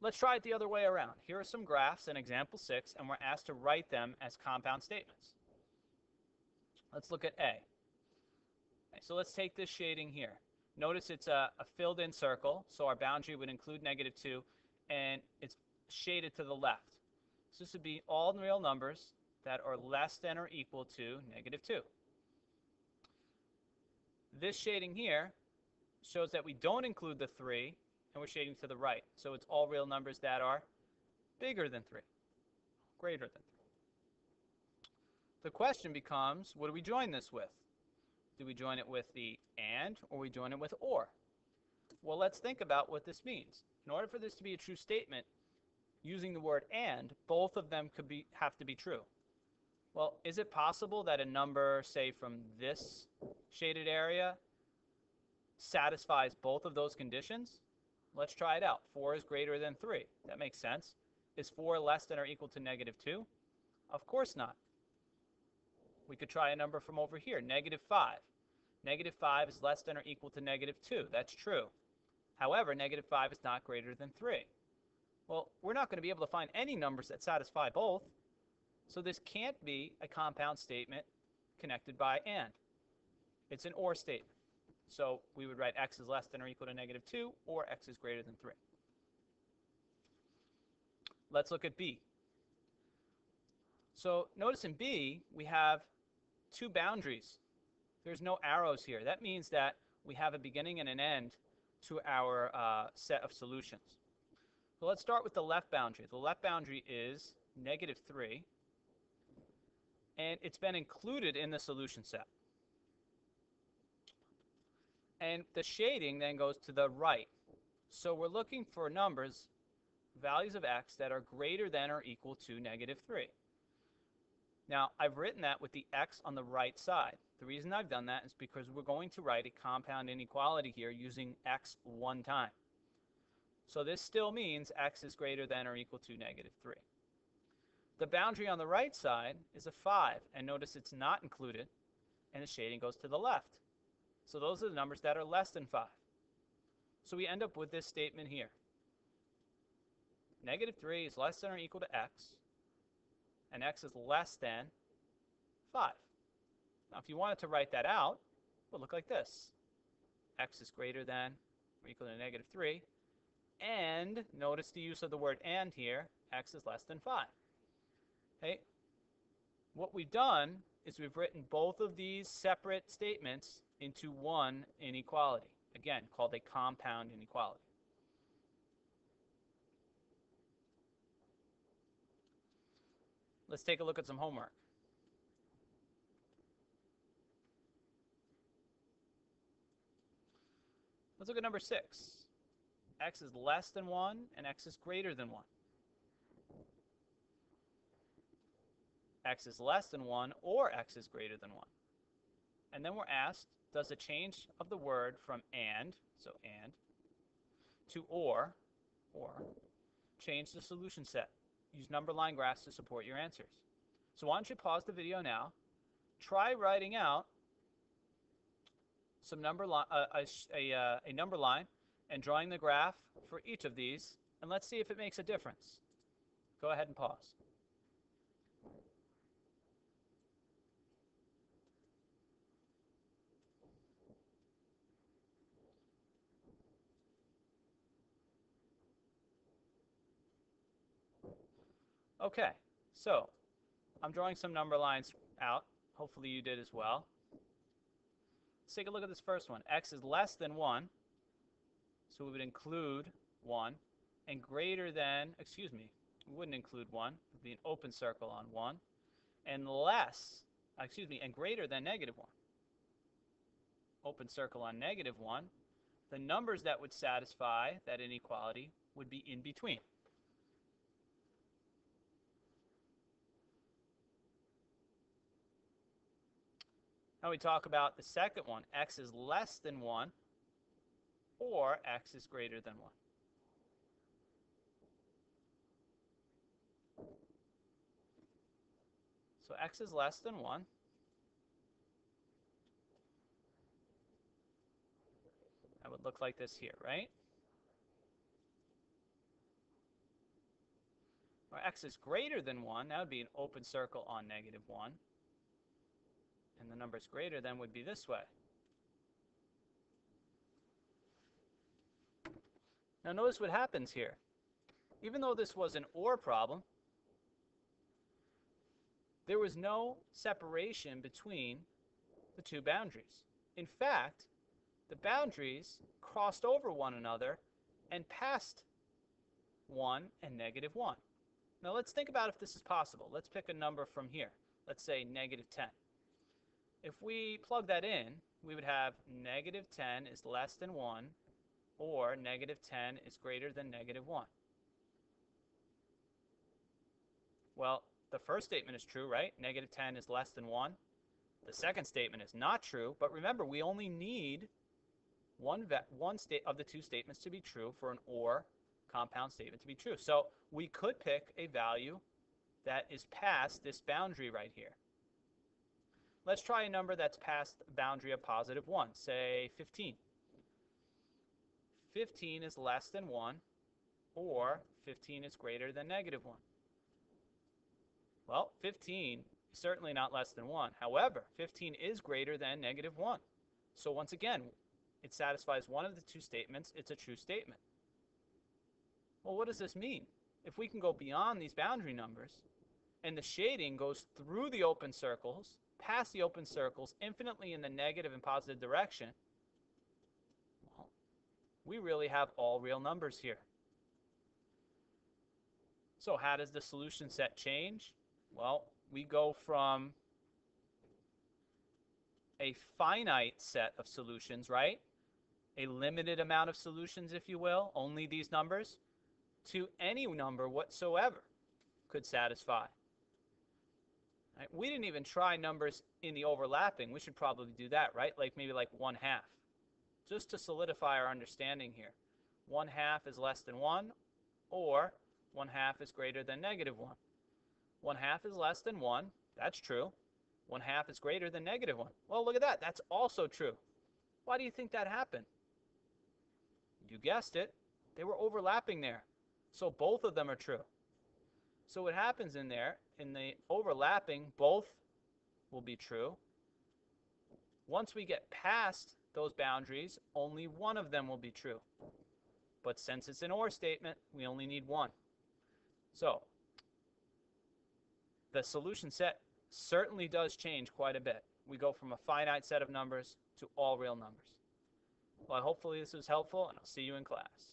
Let's try it the other way around. Here are some graphs in example 6, and we're asked to write them as compound statements. Let's look at A. Okay, so let's take this shading here. Notice it's a filled in circle, so our boundary would include -2, and it's shaded to the left. So this would be all real numbers that are less than or equal to -2. This shading here shows that we don't include the 3, and we're shading to the right. So it's all real numbers that are bigger than 3, greater than 3. The question becomes, what do we join this with? Do we join it with the and, or we join it with or? Well, let's think about what this means. In order for this to be a true statement, using the word and, both of them have to be true. Well, is it possible that a number, say from this shaded area, satisfies both of those conditions? Let's try it out. 4 is greater than 3. That makes sense. Is 4 less than or equal to -2? Of course not. We could try a number from over here, -5. -5 is less than or equal to -2. That's true. However, -5 is not greater than 3. Well, we're not going to be able to find any numbers that satisfy both, so this can't be a compound statement connected by and. It's an or statement. So we would write x is less than or equal to -2, or x is greater than 3. Let's look at B. So notice in B, we have 2 boundaries. There's no arrows here. That means that we have a beginning and an end to our set of solutions. So let's start with the left boundary. The left boundary is -3, and it's been included in the solution set. And the shading then goes to the right. So we're looking for numbers, values of x, that are greater than or equal to -3. Now, I've written that with the x on the right side. The reason I've done that is because we're going to write a compound inequality here using x one time. So this still means x is greater than or equal to -3. The boundary on the right side is a 5, and notice it's not included, and the shading goes to the left. So those are the numbers that are less than 5. So we end up with this statement here. -3 is less than or equal to x, and x is less than 5. Now, if you wanted to write that out, it would look like this. X is greater than or equal to -3, and notice the use of the word and here, x is less than 5. Okay? What we've done is we've written both of these separate statements into one inequality, again, called a compound inequality. Let's take a look at some homework. Let's look at number 6. X is less than 1 and x is greater than 1. X is less than 1 or x is greater than 1. And then we're asked, does the change of the word from and, so and, to or, change the solution set? Use number line graphs to support your answers. So why don't you pause the video now, try writing out some number a number line and drawing the graph for each of these, and let's see if it makes a difference. Go ahead and pause. Okay, so I'm drawing some number lines out. Hopefully you did as well. Let's take a look at this first one. X is less than 1, so we would include 1, and greater than, excuse me, we wouldn't include 1. It would be an open circle on 1, and and greater than -1. Open circle on -1. The numbers that would satisfy that inequality would be in between. Now we talk about the second one. X is less than 1 or x is greater than 1. So x is less than 1. That would look like this here, right? x is greater than 1, that would be an open circle on negative 1. And the numbers greater than would be this way. Now notice what happens here. Even though this was an OR problem, there was no separation between the two boundaries. In fact, the boundaries crossed over one another and passed 1 and negative 1. Now let's think about if this is possible. Let's pick a number from here. Let's say negative 10. If we plug that in, we would have negative 10 is less than 1, or negative 10 is greater than negative 1. Well, the first statement is true, right? Negative 10 is less than 1. The second statement is not true, but remember, we only need one of the two statements to be true for an OR compound statement to be true. So we could pick a value that is past this boundary right here. Let's try a number that's past the boundary of positive 1, say 15. 15 is less than 1, or 15 is greater than negative 1. Well, 15 is certainly not less than 1. However, 15 is greater than negative 1. So once again, it satisfies one of the two statements. It's a true statement. Well, what does this mean? If we can go beyond these boundary numbers, and the shading goes through the open circles, past the open circles, infinitely in the negative and positive direction, well, we really have all real numbers here. So how does the solution set change? Well, we go from a finite set of solutions, right? A limited amount of solutions, if you will, only these numbers, to any number whatsoever could satisfy. Right? We didn't even try numbers in the overlapping. We should probably do that, right? Maybe like 1/2. Just to solidify our understanding here. 1/2 is less than 1, or 1/2 is greater than negative 1. 1/2 is less than 1. That's true. 1/2 is greater than negative 1. Well, look at that. That's also true. Why do you think that happened? You guessed it. They were overlapping there. So both of them are true. So what happens in there, in the overlapping, both will be true. Once we get past those boundaries, only one of them will be true. But since it's an OR statement, we only need one. So the solution set certainly does change quite a bit. We go from a finite set of numbers to all real numbers. Well, hopefully this was helpful, and I'll see you in class.